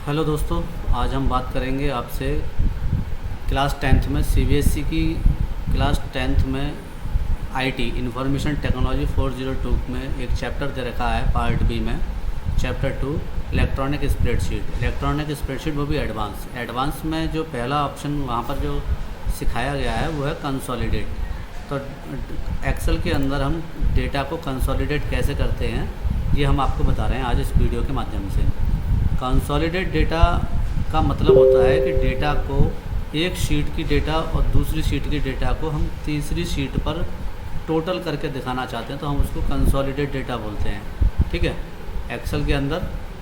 Hello दोस्तों, आज हम बात करेंगे आपसे क्लास टेंथ में सीबीएसई की क्लास टेंथ में आईटी इंफॉर्मेशन टेक्नोलॉजी 402 में एक चैप्टर दे रखा है पार्ट बी में। चैप्टर 2 इलेक्ट्रॉनिक स्प्रेडशीट वो भी एडवांस में जो पहला ऑप्शन वहाँ पर जो सिखाया गया है वो है कंसोलिडेट। तो एक्सेल के अंदर हम डेटा को कंसोलिडेट कैसे करते हैं ये हम आपको बता रहे हैं आज इस वीडियो के माध्यम से। कंसोलिडेट डेटा का मतलब होता है कि डेटा को एक शीट की डेटा और दूसरी शीट की डेटा को हम तीसरी शीट पर टोटल करके दिखाना चाहते हैं तो हम उसको कंसोलिडेट डेटा बोलते हैं। ठीक है, एक्सेल के अंदर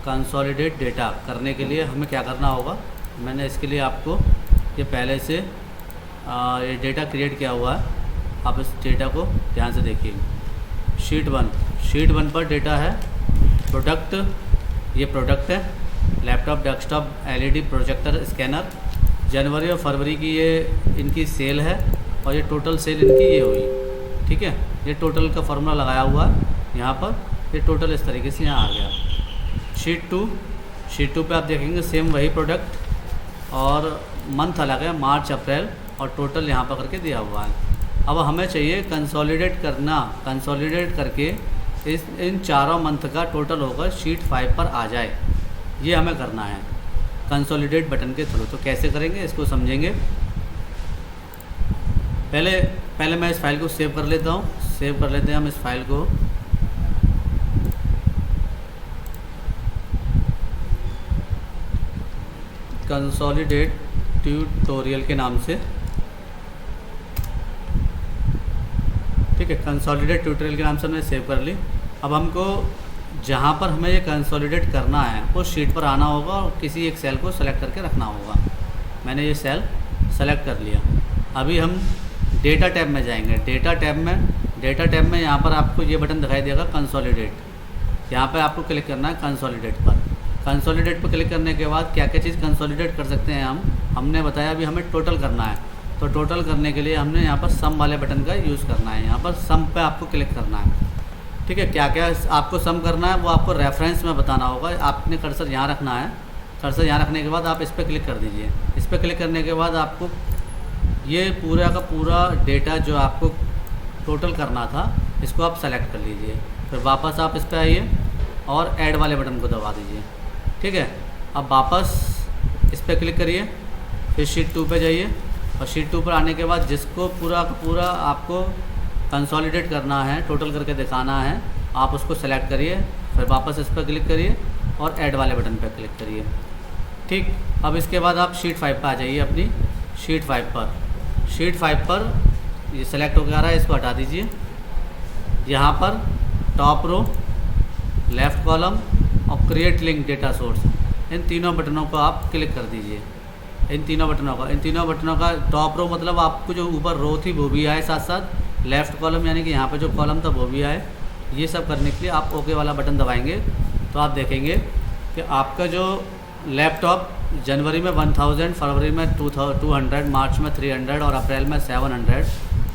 कंसोलिडेट डेटा करने के लिए हमें क्या करना होगा, मैंने इसके लिए आपको ये पहले से ये डेटा क्रिएट किया हुआ है। आप इस डेटा को ध्यान से देखिए। शीट वन पर डेटा है प्रोडक्ट, ये प्रोडक्ट है, laptop, desktop, LED, projector, scanner. जनवरी और फरवरी की ये इनकी सेल है और ये टोटल सेल इनकी ये हुई। ठीक है, ये टोटल का फार्मूला लगाया हुआ है यहाँ पर। ये टोटल इस तरीके से यहाँ आ गया। शीट टू पे आप देखेंगे सेम वही प्रोडक्ट और मंथ अलग है, मार्च, अप्रैल, और टोटल यहाँ पर करके दिया हुआ है। अब हमें चाहिए कंसोलिडेट करके इन चारों मंथ का टोटल होकर शीट 5 पर आ जाए। ये हमें करना है कंसोलिडेट बटन के थ्रू। तो कैसे करेंगे इसको समझेंगे। पहले मैं इस फाइल को सेव कर लेता हूँ। सेव कर लेते हैं हम इस फाइल को। कंसोलिडेट ट्यूटोरियल के नाम से। ठीक है, कंसोलिडेट ट्यूटोरियल के नाम से हमने सेव कर ली। अब हमको जहाँ पर हमें ये कंसोलिडेट करना है उस शीट पर आना होगा और किसी एक सेल को सेलेक्ट करके रखना होगा। मैंने ये सेल सेलेक्ट कर लिया। अभी हम डेटा टैब में जाएंगे। डेटा टैब में यहाँ पर आपको ये बटन दिखाई देगा कंसोलिडेट। यहाँ पे आपको क्लिक करना है कंसोलिडेट पर। कंसोलिडेट पर क्लिक करने के बाद क्या क्या चीज़ कंसोलिडेट कर सकते हैं हमने बताया अभी हमें टोटल करना है। तो टोटल करने के लिए हमने यहाँ पर सम वाले बटन का यूज़ करना है। यहाँ पर सम पे आपको क्लिक करना है। ठीक है, क्या क्या आपको सम करना है वो आपको रेफरेंस में बताना होगा। आपने कर्सर यहाँ रखना है। कर्सर यहाँ रखने के बाद आप इस पर क्लिक कर दीजिए। इस पर क्लिक करने के बाद आपको ये पूरा का पूरा डेटा जो आपको टोटल करना था इसको आप सेलेक्ट कर लीजिए। फिर वापस आप इस पर आइए और ऐड वाले बटन को दबा दीजिए। ठीक है, अब वापस इस पर क्लिक करिए, फिर शीट 2 पे जाइए और शीट 2 पर आने के बाद जिसको पूरा का पूरा आपको कंसोलिडेट करना है, टोटल करके दिखाना है, आप उसको सेलेक्ट करिए। फिर वापस इस पर क्लिक करिए और ऐड वाले बटन पर क्लिक करिए। ठीक, अब इसके बाद आप शीट 5 पर आ जाइए। अपनी शीट 5 पर ये सेलेक्ट होकर आ रहा है, इसको हटा दीजिए। यहाँ पर टॉप रो, लेफ़्ट कॉलम और क्रिएट लिंक डेटा सोर्स, इन तीनों बटनों को आप क्लिक कर दीजिए। इन तीनों बटनों का टॉप रो मतलब आपको जो ऊपर रो थी वो भी आए, साथ साथ लेफ़्ट कॉलम यानी कि यहाँ पे जो कॉलम था वो भी आए। ये सब करने के लिए आप ओके वाला बटन दबाएंगे तो आप देखेंगे कि आपका जो लैपटॉप जनवरी में 1000, फरवरी में 200, मार्च में 300 और अप्रैल में 700,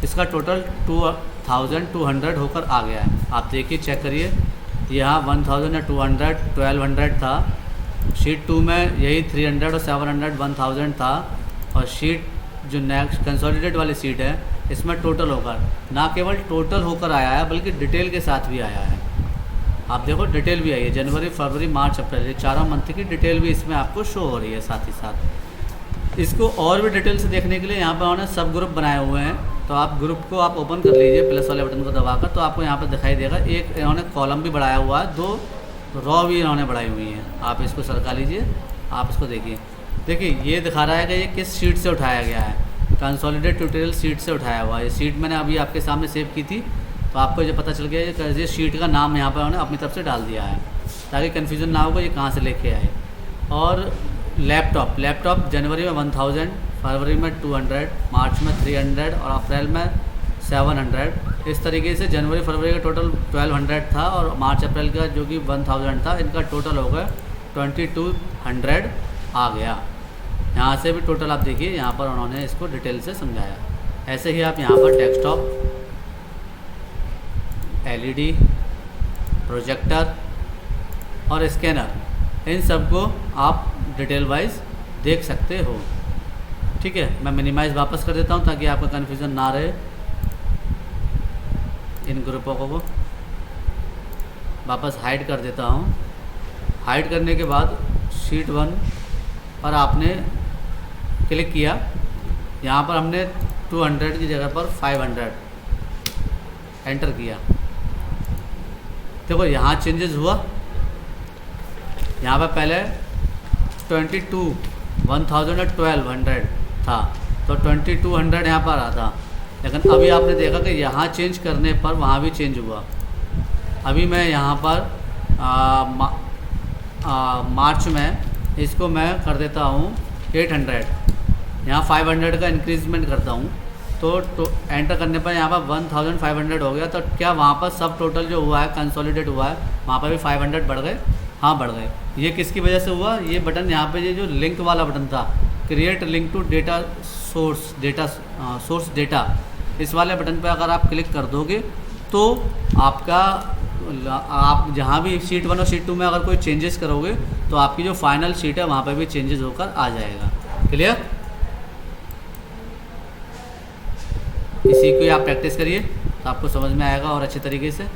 इसका टोटल 2200 होकर आ गया है। आप देखिए, चेक करिए, यहाँ 1000 या 200, 1200 था। शीट 2 में यही 300 और 700, 1000 था। और शीट जो नेक्स्ट कंसोलिडेट वाली शीट है इसमें टोटल होकर, ना केवल टोटल होकर आया है बल्कि डिटेल के साथ भी आया है। आप देखो डिटेल भी आई है, जनवरी, फरवरी, मार्च, अप्रैल, ये चारों मंथ की डिटेल भी इसमें आपको शो हो रही है। साथ ही साथ इसको और भी डिटेल से देखने के लिए यहाँ पर उन्होंने सब ग्रुप बनाए हुए हैं। तो आप ग्रुप को आप ओपन कर लीजिए प्लस वाले बटन को दबाकर, तो आपको यहाँ पर दिखाई देगा। एक इन्होंने कॉलम भी बढ़ाया हुआ है, 2 रॉ भी इन्होंने बढ़ाई हुई हैं। आप इसको सरका लीजिए, आप इसको देखिए ये दिखा रहा है कि ये किस शीट से उठाया गया है। कंसोलिडेट ट्यूटोरियल शीट से उठाया हुआ है। ये शीट मैंने अभी आपके सामने सेव की थी तो आपको ये पता चल गया ये शीट का नाम यहाँ पर उन्होंने अपनी तरफ से डाल दिया है ताकि कन्फ्यूज़न ना होगा ये कहाँ से लेके आए। और लैपटॉप जनवरी में 1000, फरवरी में 200, मार्च में 300 और अप्रैल में 700। इस तरीके से जनवरी फरवरी का टोटल 1200 था और मार्च अप्रैल का जो कि 1000 था, इनका टोटल हो गया 2200 आ गया। यहाँ से भी टोटल आप देखिए, यहाँ पर उन्होंने इसको डिटेल से समझाया। ऐसे ही आप यहाँ पर डेस्कटॉप, एलईडी, प्रोजेक्टर और स्कैनर, इन सब को आप डिटेल वाइज देख सकते हो। ठीक है, मैं मिनिमाइज़ वापस कर देता हूँ ताकि आपका कन्फ्यूज़न ना रहे। इन ग्रुपों को वापस हाइड कर देता हूँ। हाइड करने के बाद शीट 1 पर आपने क्लिक किया, यहाँ पर हमने 200 की जगह पर 500 एंटर किया। देखो यहाँ चेंजेस हुआ। यहाँ पर पहले 1200 था, तो 2200 यहाँ पर आ था, लेकिन अभी आपने देखा कि यहाँ चेंज करने पर वहाँ भी चेंज हुआ। अभी मैं यहाँ पर मार्च में इसको मैं कर देता हूँ 800, यहाँ 500 का इंक्रीजमेंट करता हूँ, तो एंटर करने पर यहाँ पर 1500 हो गया। तो क्या वहाँ पर सब टोटल जो हुआ है कंसोलिडेट हुआ है, वहाँ पर भी 500 बढ़ गए? हाँ बढ़ गए। ये किसकी वजह से हुआ? ये बटन यहाँ पे, ये जो लिंक वाला बटन था, create link to data source data, इस वाले बटन पर अगर आप क्लिक कर दोगे तो आप जहाँ भी शीट 1 और शीट 2 में अगर कोई चेंजेस करोगे तो आपकी जो फाइनल शीट है वहाँ पर भी चेंजेस होकर आ जाएगा। क्लियर? इसी को आप प्रैक्टिस करिए तो आपको समझ में आएगा और अच्छे तरीके से।